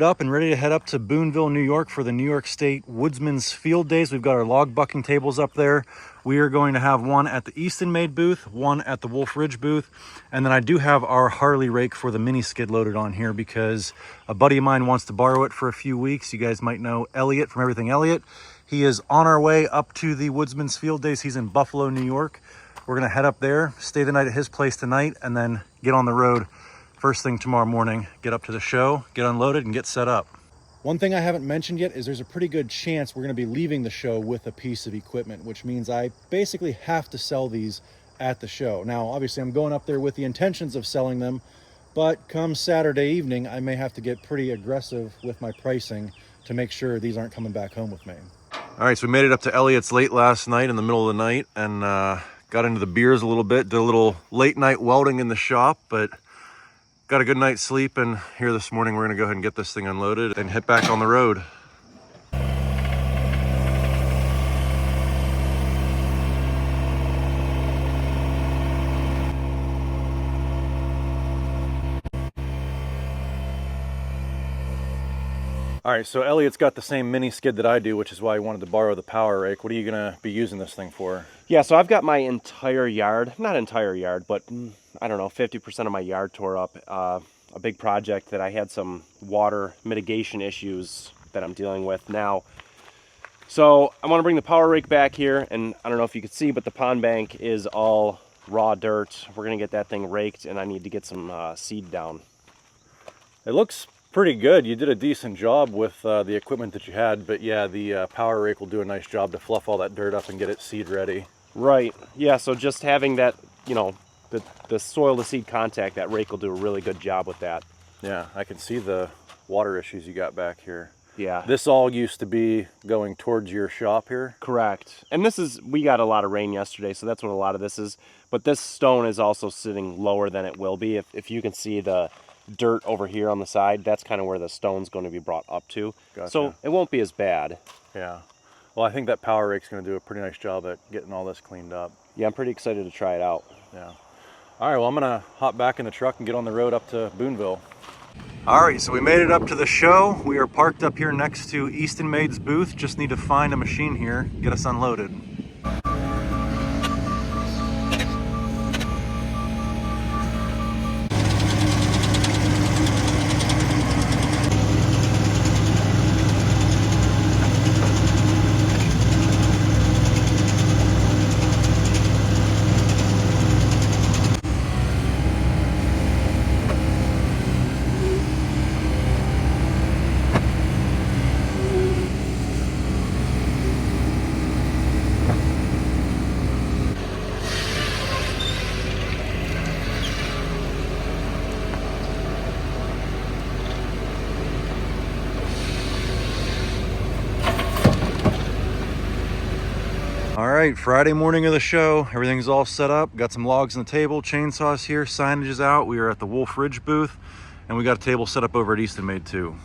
loaded up and ready to head up to Booneville, New York for the New York State Woodsman's Field Days. We've got our log bucking tables up there. We are going to have one at the Eastonmade booth, one at the Wolfe Ridge booth, and then I do have our Harley rake for the mini skid loaded on here because a buddy of mine wants to borrow it for a few weeks. You guys might know Elliot from Everything Elliot. He is on our way up to the Woodsman's Field Days. He's in Buffalo, New York. We're gonna head up there, stay the night at his place tonight, and then get on the road first thing tomorrow morning, get up to the show, get unloaded, and get set up. One thing I haven't mentioned yet is there's a pretty good chance we're going to be leaving the show with a piece of equipment, which means I basically have to sell these at the show. Now, obviously, I'm going up there with the intentions of selling them, but come Saturday evening, I may have to get pretty aggressive with my pricing to make sure these aren't coming back home with me. All right, so we made it up to Elliot's late last night in the middle of the night and got into the beers a little bit, did a little late night welding in the shop, but got a good night's sleep, and here this morning we're gonna go ahead and get this thing unloaded and head back on the road. All right, so Elliot's got the same mini skid that I do, which is why he wanted to borrow the power rake. What are you gonna be using this thing for? Yeah, so I've got my entire yard, not entire yard, but I don't know, 50% of my yard tore up. A big project that I had some water mitigation issues that I'm dealing with now. So I want to bring the power rake back here, and I don't know if you can see, but the pond bank is all raw dirt. We're gonna get that thing raked, and I need to get some seed down. It looks pretty good. You did a decent job with the equipment that you had, but yeah, the power rake will do a nice job to fluff all that dirt up and get it seed ready. Right, yeah, so just having that, you know, the soil to seed contact, that rake will do a really good job with that. Yeah, I can see the water issues you got back here. Yeah. This all used to be going towards your shop here? Correct. And this is, we got a lot of rain yesterday, so that's what a lot of this is. But this stone is also sitting lower than it will be. If you can see the dirt over here on the side, that's kind of where the stone's going to be brought up to. Gotcha. So it won't be as bad. Yeah. Well, I think that power rake's going to do a pretty nice job at getting all this cleaned up. Yeah, I'm pretty excited to try it out. Yeah. All right, well, I'm going to hop back in the truck and get on the road up to Booneville. All right, so we made it up to the show. We are parked up here next to Eastonmade's booth. Just need to find a machine here, get us unloaded. All right, Friday morning of the show. Everything's all set up. Got some logs on the table, chainsaws here, signage is out. We are at the Wolfe Ridge booth, and we got a table set up over at Eastonmade too.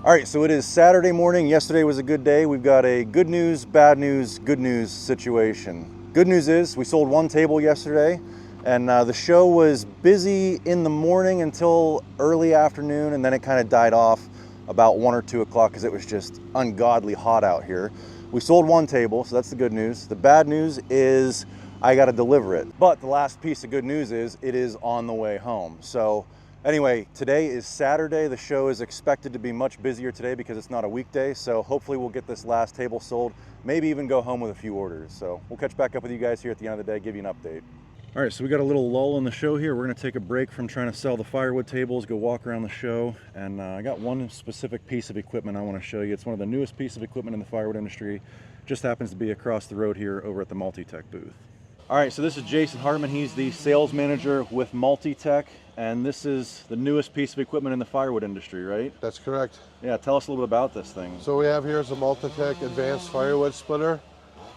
All right, so it is Saturday morning. Yesterday was a good day. We've got a good news, good news situation. Good news is we sold one table yesterday, and the show was busy in the morning until early afternoon, and then it kind of died off about 1 or 2 o'clock because it was just ungodly hot out here. We sold one table, so that's the good news. The bad news is I got to deliver it. But the last piece of good news is it is on the way home. So anyway, today is Saturday. The show is expected to be much busier today because it's not a weekday. So hopefully we'll get this last table sold, maybe even go home with a few orders. So we'll catch back up with you guys here at the end of the day, give you an update. All right, so we got a little lull in the show here. We're gonna take a break from trying to sell the firewood tables, go walk around the show. And I got one specific piece of equipment I wanna show you. It's one of the newest pieces of equipment in the firewood industry. Just happens to be across the road here over at the Multitech booth. All right, so this is Jason Hartman. He's the sales manager with Multitech, and this is the newest piece of equipment in the firewood industry, right? That's correct. Yeah, tell us a little bit about this thing. So we have here is a Multitech Advanced Firewood Splitter.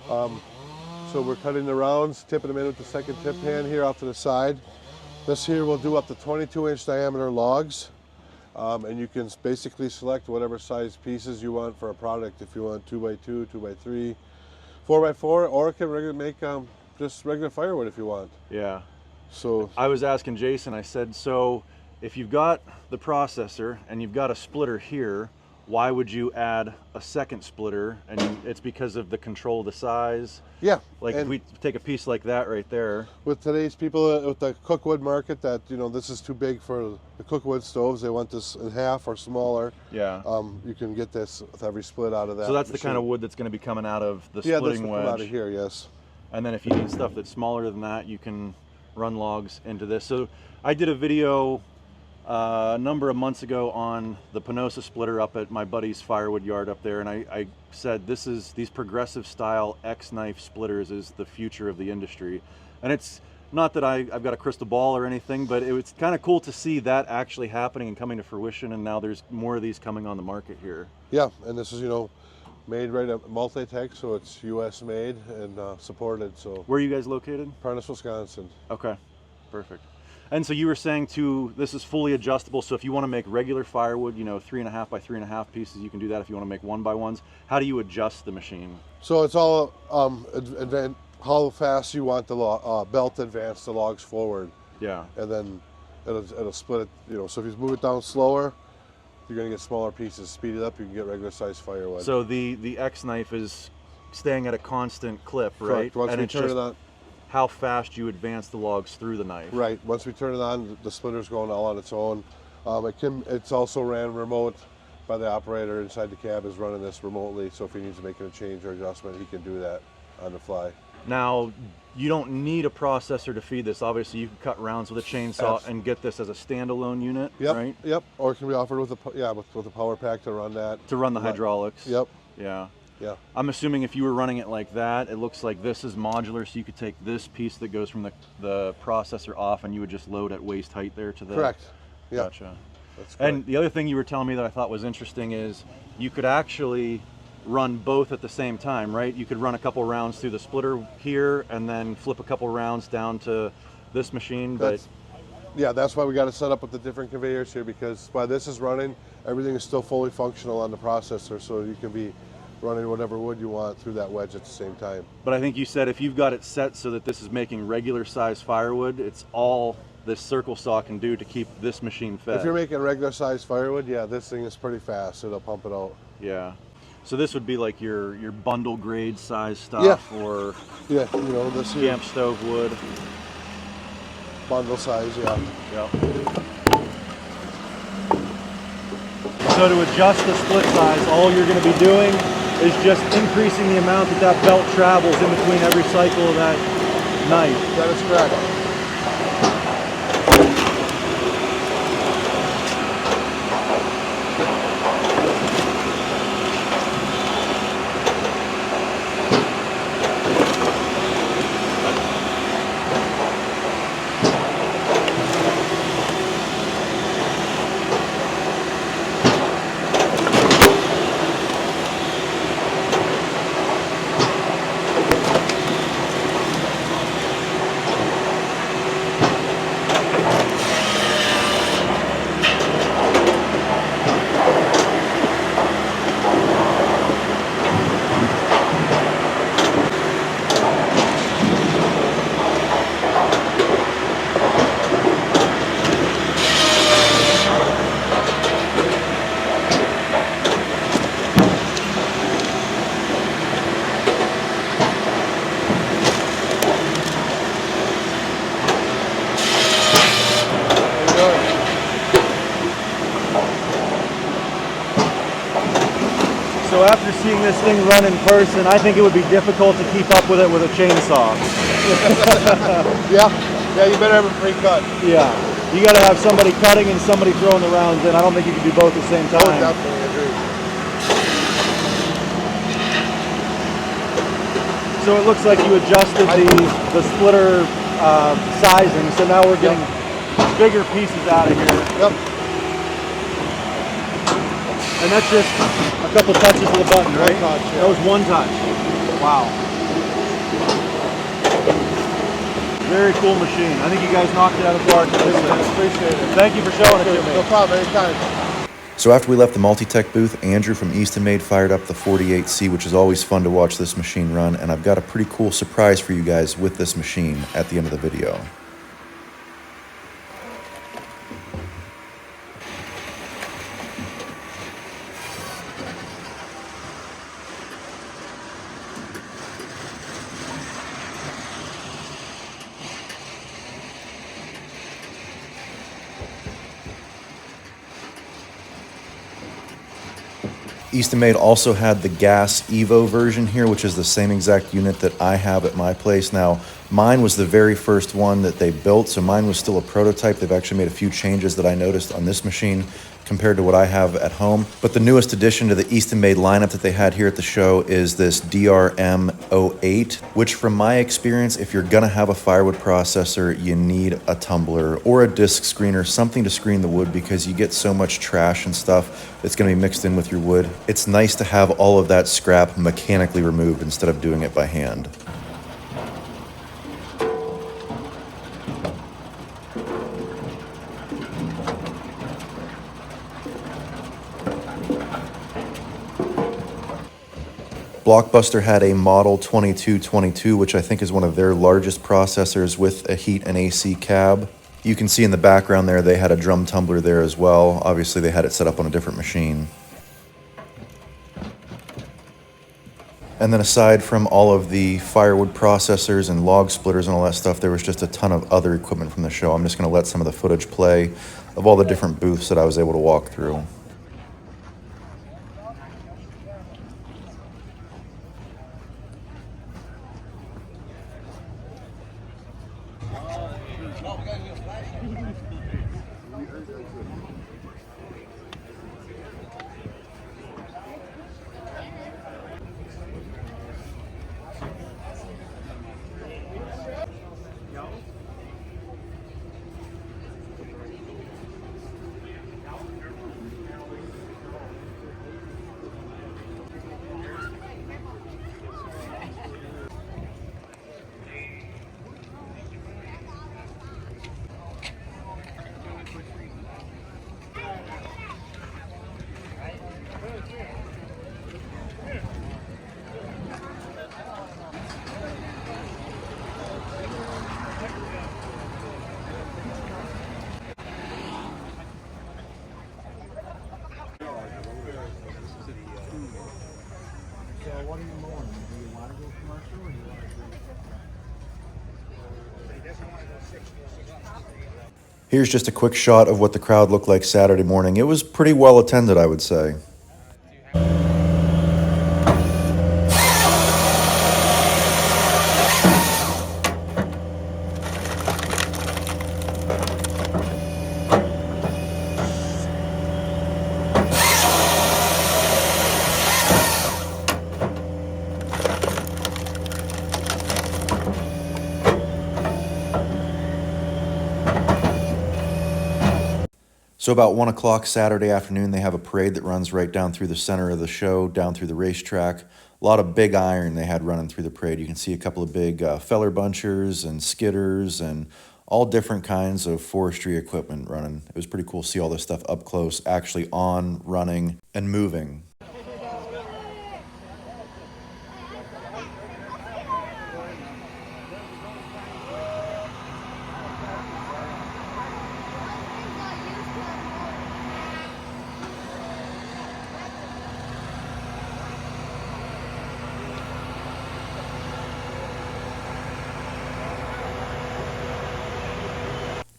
So we're cutting the rounds, tipping them in with the second tip hand here off to the side. This here will do up to 22-inch diameter logs, and you can basically select whatever size pieces you want for a product. If you want 2x2, 2x3, 4x4, or it can make just regular firewood if you want. Yeah. So I was asking Jason, I said, so if you've got the processor and you've got a splitter here, why would you add a second splitter? And it's because of the control of the size. yeah, Like if we take a piece like that right there. with today's people with the cookwood market, that this is too big for the cookwood stoves. They want this in half or smaller. Yeah. You can get this with every split out of that. So that's the machine. kind of wood that's going to be coming out of the Yeah, this splitting will come out of wedge. here. Yes. And then if you need stuff that's smaller than that, you can run logs into this. So I did a video a number of months ago on the Panosa splitter up at my buddy's firewood yard up there, and I said these progressive style X-knife splitters is the future of the industry. And it's not that I've got a crystal ball or anything, but it was kind of cool to see that actually happening and coming to fruition, and now there's more of these coming on the market here. Yeah, and this is made right at Multitech, so it's U.S. made and supported. So Where are you guys located? Parnas, Wisconsin. Okay, perfect. And so you were saying too, this is fully adjustable. So if you want to make regular firewood, 3.5 by 3.5 pieces, you can do that. If you want to make 1 by 1s, how do you adjust the machine? So it's all how fast you want the belt to advance the logs forward. Yeah. And then it'll split it. So if you move it down slower, you're going to get smaller pieces. Speed it up, you can get regular size firewood. So the X knife is staying at a constant clip, right? Correct. Once and we it's turn just it on, how fast you advance the logs through the knife. right. Once we turn it on, the splitter's going all on its own. It's also ran remote by the operator inside the cab is running this remotely. So if he needs to make a change or adjustment, he can do that on the fly. Now, you don't need a processor to feed this. Obviously, you can cut rounds with a chainsaw and get this as a standalone unit, Yep. right? Yep. Or it can be offered with a power pack to run that. To run the hydraulics. Yep. Yeah. Yeah. I'm assuming if you were running it like that, it looks like this is modular, so you could take this piece that goes from the processor off and you would just load at waist height there to the... Correct. Yeah. Gotcha. That's correct. And the other thing you were telling me that I thought was interesting is you could actually run both at the same time, right? You could run a couple rounds through the splitter here and then flip a couple rounds down to this machine. That's why we got to set up with the different conveyors here, because while this is running, everything is still fully functional on the processor, so you can be running whatever wood you want through that wedge at the same time. But I think you said if you've got it set so that this is making regular size firewood, it's all this circle saw can do to keep this machine fed. If you're making regular size firewood, yeah, this thing is pretty fast. It'll pump it out. Yeah. So this would be like your bundle grade size stuff, or yeah, this here, camp stove wood. bundle size, yeah. Yep. So to adjust the split size, all you're going to be doing is just increasing the amount that belt travels in between every cycle of that knife. That is correct. watching this thing run in person, I think it would be difficult to keep up with it with a chainsaw. Yeah, you better have it pre-cut. Yeah, you got to have somebody cutting and somebody throwing the rounds in. I don't think you can do both at the same time. Oh, definitely agree. So it looks like you adjusted the splitter sizing, so now we're getting bigger pieces out of here. Yep. And that's just a couple touches of the button, right? One touch, yeah. That was one touch. Wow. Very cool machine. I think you guys knocked it out of the park. Appreciate it. Thank you for showing it to me. No problem, anytime. So after we left the Multitech booth, Andrew from Eastonmade fired up the 48C, which is always fun to watch this machine run, and I've got a pretty cool surprise for you guys with this machine at the end of the video. Eastonmade also had the gas Evo version here, which is the same exact unit that I have at my place. Now, mine was the very first one that they built, so mine was still a prototype. They've actually made a few changes that I noticed on this machine compared to what I have at home. But the newest addition to the Eastonmade lineup that they had here at the show is this DRM08, which from my experience, if you're gonna have a firewood processor, you need a tumbler or a disc screener, something to screen the wood, because you get so much trash and stuff that's gonna be mixed in with your wood. It's nice to have all of that scrap mechanically removed instead of doing it by hand. Blockbuster had a model 2222, which I think is one of their largest processors with a heat and AC cab. You can see in the background there, they had a drum tumbler there as well. Obviously, they had it set up on a different machine. And then aside from all of the firewood processors and log splitters and all that stuff, there was just a ton of other equipment from the show. I'm just gonna let some of the footage play of all the different booths that I was able to walk through. Here's just a quick shot of what the crowd looked like Saturday morning. It was pretty well attended, I would say. So about 1 o'clock Saturday afternoon, they have a parade that runs right down through the center of the show, down through the racetrack. A lot of big iron they had running through the parade. You can see a couple of big feller bunchers and skidders and all different kinds of forestry equipment running. It was pretty cool to see all this stuff up close, actually on, running, and moving.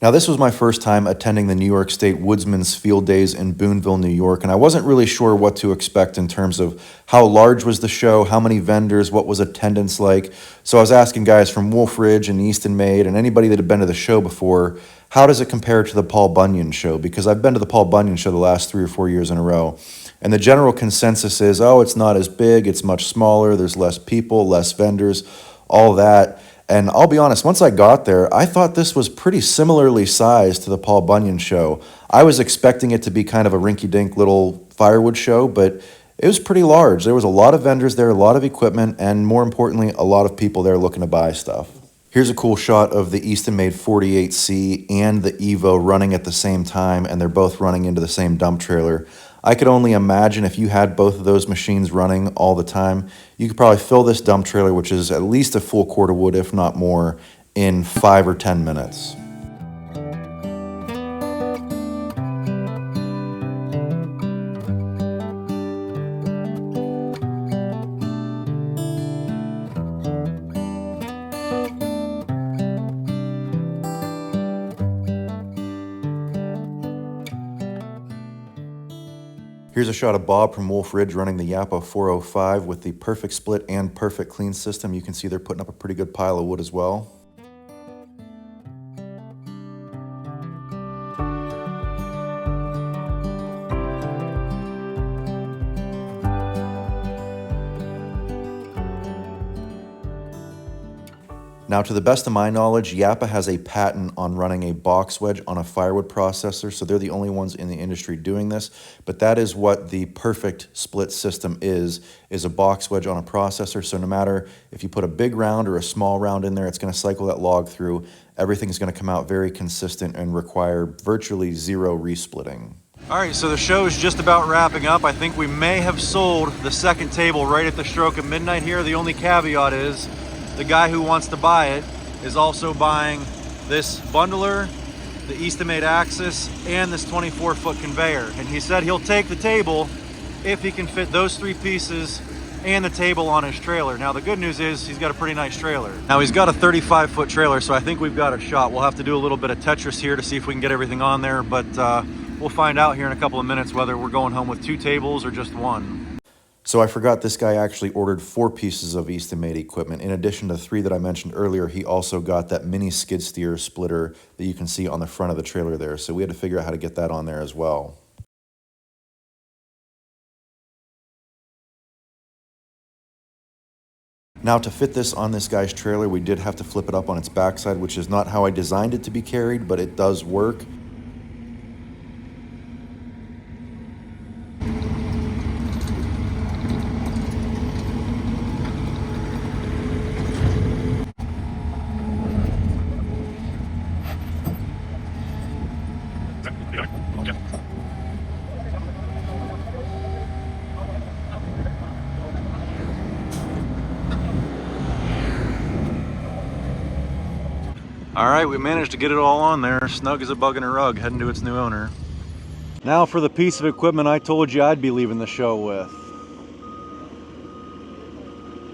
Now, this was my first time attending the New York State Woodsman's Field Days in Booneville, New York, and I wasn't really sure what to expect in terms of how large was the show, how many vendors, what was attendance like. So I was asking guys from Wolfe Ridge and Eastonmade and anybody that had been to the show before, how does it compare to the Paul Bunyan show? Because I've been to the Paul Bunyan show the last 3 or 4 years in a row. And the general consensus is, oh, it's not as big, it's much smaller, there's less people, less vendors, all that. And I'll be honest, once I got there, I thought this was pretty similarly sized to the Paul Bunyan show. I was expecting it to be kind of a rinky-dink little Firewood show, but it was pretty large. There was a lot of vendors there, a lot of equipment, and more importantly, a lot of people there looking to buy stuff. Here's a cool shot of the Eastonmade 48C and the Evo running at the same time, and they're both running into the same dump trailer. I could only imagine if you had both of those machines running all the time, you could probably fill this dump trailer, which is at least a full quart of wood, if not more, in 5 or 10 minutes. Here's a shot of Bob from Wolfe Ridge running the Yappa 405 with the perfect split and perfect clean system. You can see they're putting up a pretty good pile of wood as well. Now, to the best of my knowledge, Yappa has a patent on running a box wedge on a firewood processor, so they're the only ones in the industry doing this. But that is what the perfect split system is a box wedge on a processor. So no matter if you put a big round or a small round in there, it's going to cycle that log through. Everything's going to come out very consistent and require virtually zero resplitting. All right, so the show is just about wrapping up. I think we may have sold the second table right at the stroke of midnight here. The only caveat is the guy who wants to buy it is also buying this bundler, the Eastonmade axis, and this 24-foot conveyor. And he said he'll take the table if he can fit those 3 pieces and the table on his trailer. Now, the good news is he's got a pretty nice trailer. Now, he's got a 35-foot trailer, so I think we've got a shot. We'll have to do a little bit of Tetris here to see if we can get everything on there, but we'll find out here in a couple of minutes whether we're going home with 2 tables or just 1. So I forgot this guy actually ordered 4 pieces of Eastonmade equipment. In addition to 3 that I mentioned earlier, he also got that mini skid steer splitter that you can see on the front of the trailer there. So we had to figure out how to get that on there as well. Now, to fit this on this guy's trailer, we did have to flip it up on its backside, which is not how I designed it to be carried, but it does work. All right, we managed to get it all on there, snug as a bug in a rug, heading to its new owner. Now for the piece of equipment I told you I'd be leaving the show with.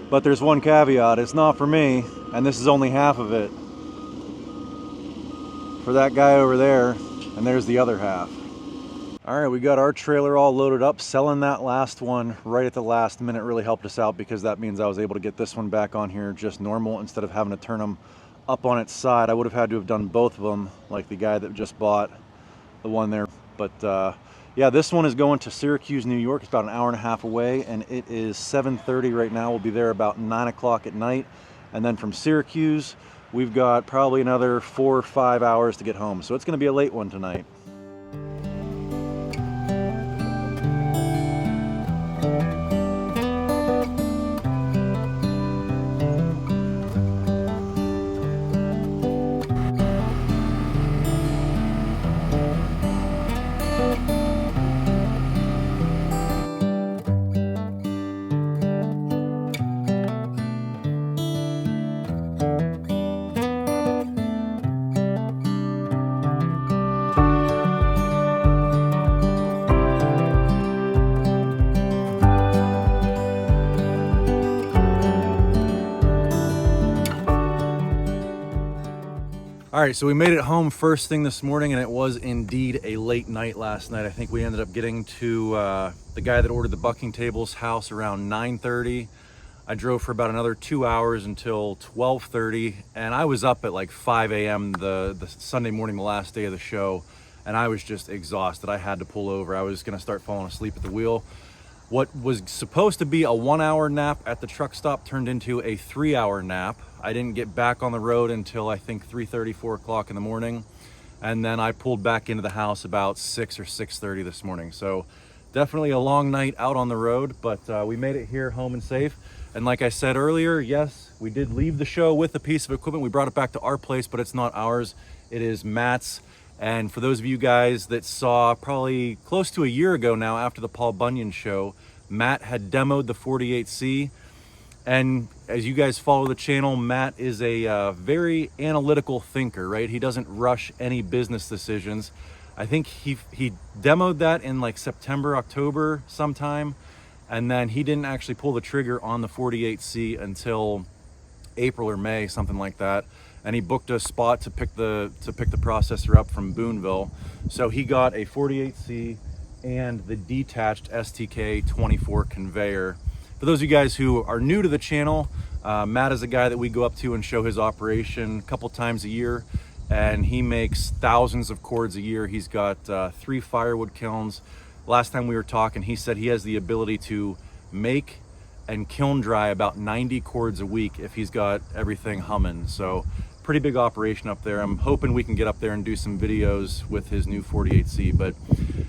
But there's one caveat, it's not for me, and this is only half of it. For that guy over there, and there's the other half. All right, we got our trailer all loaded up. Selling that last one right at the last minute really helped us out, because that means I was able to get this one back on here just normal instead of having to turn them up on its side. I would have had to have done both of them like the guy that just bought the one there. But yeah, this one is going to Syracuse, New York. It's about an hour and a half away, and it is 7:30 right now. We'll be there about 9 o'clock at night. And then from Syracuse, we've got probably another 4 or 5 hours to get home. So it's going to be a late one tonight. right, so we made it home first thing this morning, and it was indeed a late night last night. I think we ended up getting to the guy that ordered the bucking table's house around 9:30. I drove for about another 2 hours until 12:30, and I was up at like 5 a.m. the Sunday morning, the last day of the show, and I was just exhausted. I had to pull over. I was gonna start falling asleep at the wheel. What was supposed to be a 1 hour nap at the truck stop turned into a 3 hour nap. I didn't get back on the road until I think 3:30, 4 o'clock in the morning. And then I pulled back into the house about 6 or 6:30 this morning. So definitely a long night out on the road, but we made it here home and safe. And like I said earlier, yes, we did leave the show with a piece of equipment. We brought it back to our place, but it's not ours. It is Matt's. And for those of you guys that saw probably close to a year ago now after the Paul Bunyan show, Matt had demoed the 48C. And as you guys follow the channel, Matt is a very analytical thinker, right? He doesn't rush any business decisions. I think he demoed that in like September, October sometime. And then he didn't actually pull the trigger on the 48C until April or May, something like that. And he booked a spot to pick the processor up from Booneville. So he got a 48C and the detached STK 24 conveyor. For those of you guys who are new to the channel, Matt is a guy that we go up to and show his operation a couple times a year, and he makes thousands of cords a year. He's got 3 firewood kilns. Last time we were talking, he said he has the ability to make and kiln dry about 90 cords a week if he's got everything humming. So pretty big operation up there. I'm hoping we can get up there and do some videos with his new 48C. But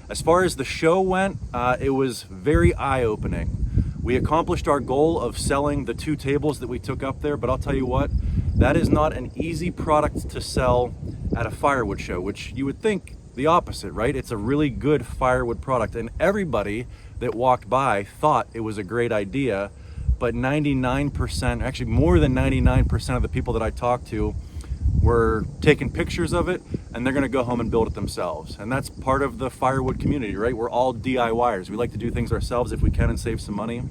as far as the show went, it was very eye-opening. We accomplished our goal of selling the 2 tables that we took up there, but I'll tell you what, that is not an easy product to sell at a firewood show, which you would think the opposite, right? It's a really good firewood product, and everybody that walked by thought it was a great idea, but 99%, actually more than 99% of the people that I talked to were taking pictures of it, and they're gonna go home and build it themselves. And that's part of the firewood community, right? We're all DIYers. We like to do things ourselves if we can and save some money.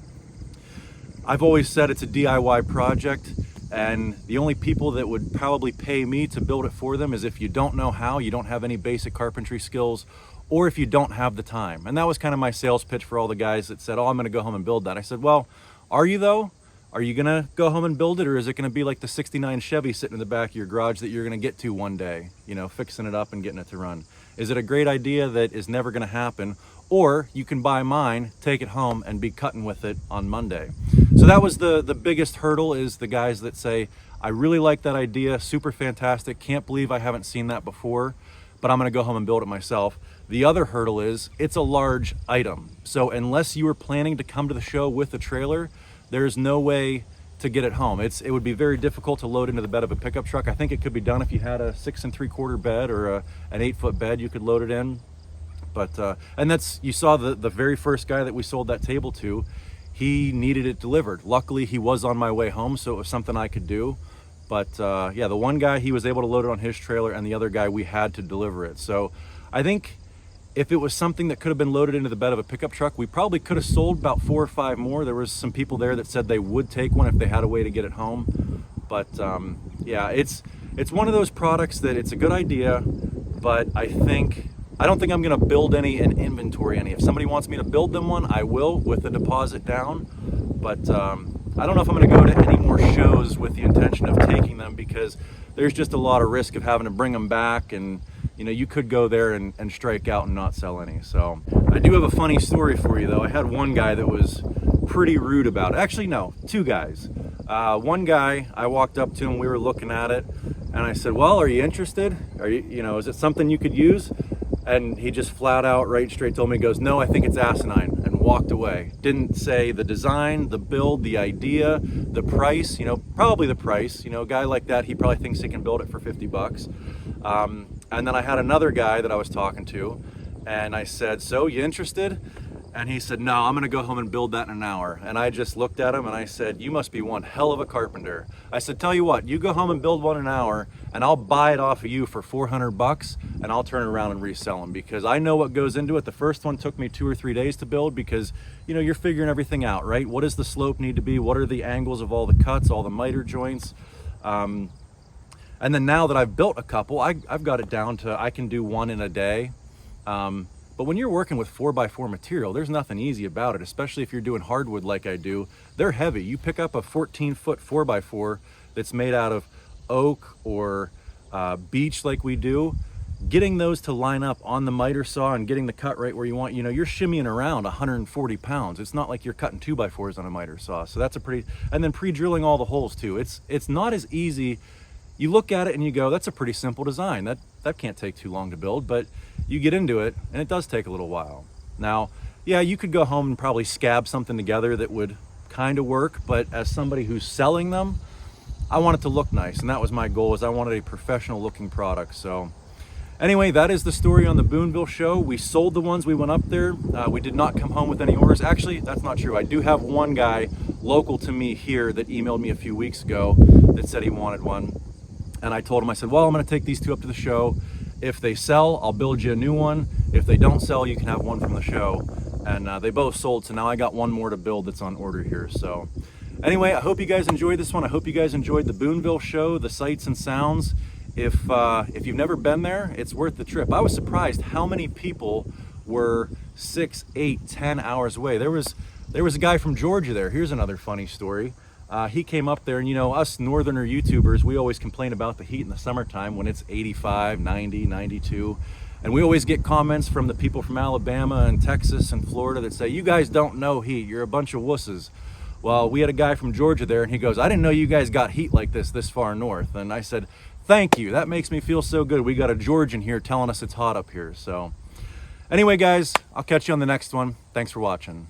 I've always said it's a DIY project, and the only people that would probably pay me to build it for them is if you don't know how, you don't have any basic carpentry skills, or if you don't have the time. And that was kind of my sales pitch for all the guys that said, oh, I'm gonna go home and build that. I said, well, are you though? Are you gonna go home and build it, or is it gonna be like the 69 Chevy sitting in the back of your garage that you're gonna get to one day, you know, fixing it up and getting it to run? Is it a great idea that is never gonna happen? Or you can buy mine, take it home, and be cutting with it on Monday. So that was the biggest hurdle, is the guys that say, I really like that idea, super fantastic, can't believe I haven't seen that before, but I'm gonna go home and build it myself. The other hurdle is, it's a large item. So unless you were planning to come to the show with the trailer, there's no way to get it home. It would be very difficult to load into the bed of a pickup truck. I think it could be done if you had a 6 3/4 bed or an 8-foot bed, you could load it in. But, and that's, you saw the very first guy that we sold that table to, he needed it delivered. Luckily, he was on my way home, so it was something I could do. But yeah, the one guy, he was able to load it on his trailer, and the other guy, we had to deliver it. So I think if it was something that could have been loaded into the bed of a pickup truck, we probably could have sold about 4 or 5 more. There was some people there that said they would take one if they had a way to get it home. But yeah, it's one of those products that it's a good idea, but I don't think I'm gonna build any and inventory any. If somebody wants me to build them one, I will, with the deposit down. But I don't know if I'm gonna go to any more shows with the intention of taking them, because there's just a lot of risk of having to bring them back, and you know, you could go there and strike out and not sell any. So I do have a funny story for you though. I had one guy that was pretty rude about it. Actually, no, 2 guys. One guy, I walked up to him, we were looking at it, and I said, well, are you interested? You know, is it something you could use? And he just flat out, right straight told me, he goes, no, I think it's asinine, and walked away. Didn't say the design, the build, the idea, the price, you know, probably the price. You know, a guy like that, he probably thinks he can build it for 50 bucks. And then I had another guy that I was talking to, and I said, so you interested? And he said, no, I'm gonna go home and build that in an hour. And I just looked at him and I said, you must be one hell of a carpenter. I said, tell you what, you go home and build one in an hour, and I'll buy it off of you for 400 bucks, and I'll turn it around and resell them, because I know what goes into it. The first one took me 2 or 3 days to build, because you know, you're figuring everything out, right? What does the slope need to be? What are the angles of all the cuts, all the miter joints? And then now that I've built a couple, I've got it down to I can do one in a day. But when you're working with 4x4 material, there's nothing easy about it, especially if you're doing hardwood like I do. They're heavy. You pick up a 14-foot 4x4 that's made out of oak or beech like we do, getting those to line up on the miter saw and getting the cut right where you want, you're shimmying around 140 pounds. It's not like you're cutting 2x4s on a miter saw. So that's a pretty, and then pre-drilling all the holes too. It's not as easy. You look at it and you go, that's a pretty simple design. That can't take too long to build, but you get into it and it does take a little while. Now, yeah, you could go home and probably scab something together that would kind of work, but as somebody who's selling them, I want it to look nice. And that was my goal, is I wanted a professional looking product. So anyway, that is the story on the Booneville show. We sold the ones we went up there. We did not come home with any orders. Actually, that's not true. I do have one guy local to me here that emailed me a few weeks ago that said he wanted one. And I told him, I said, well, I'm going to take these two up to the show. If they sell, I'll build you a new one. If they don't sell, you can have one from the show. And they both sold, so now I got one more to build that's on order here. So anyway, I hope you guys enjoyed this one. I hope you guys enjoyed the Booneville show, the sights and sounds. If you've never been there, it's worth the trip. I was surprised how many people were 6, 8, 10 hours away. There was a guy from Georgia there. Here's another funny story. He came up there, and us northerner YouTubers, we always complain about the heat in the summertime when it's 85, 90, 92. And we always get comments from the people from Alabama and Texas and Florida that say, you guys don't know heat, you're a bunch of wusses. Well, we had a guy from Georgia there, and he goes, I didn't know you guys got heat like this far north. And I said, thank you, that makes me feel so good. We got a Georgian here telling us it's hot up here. So anyway, guys, I'll catch you on the next one. Thanks for watching.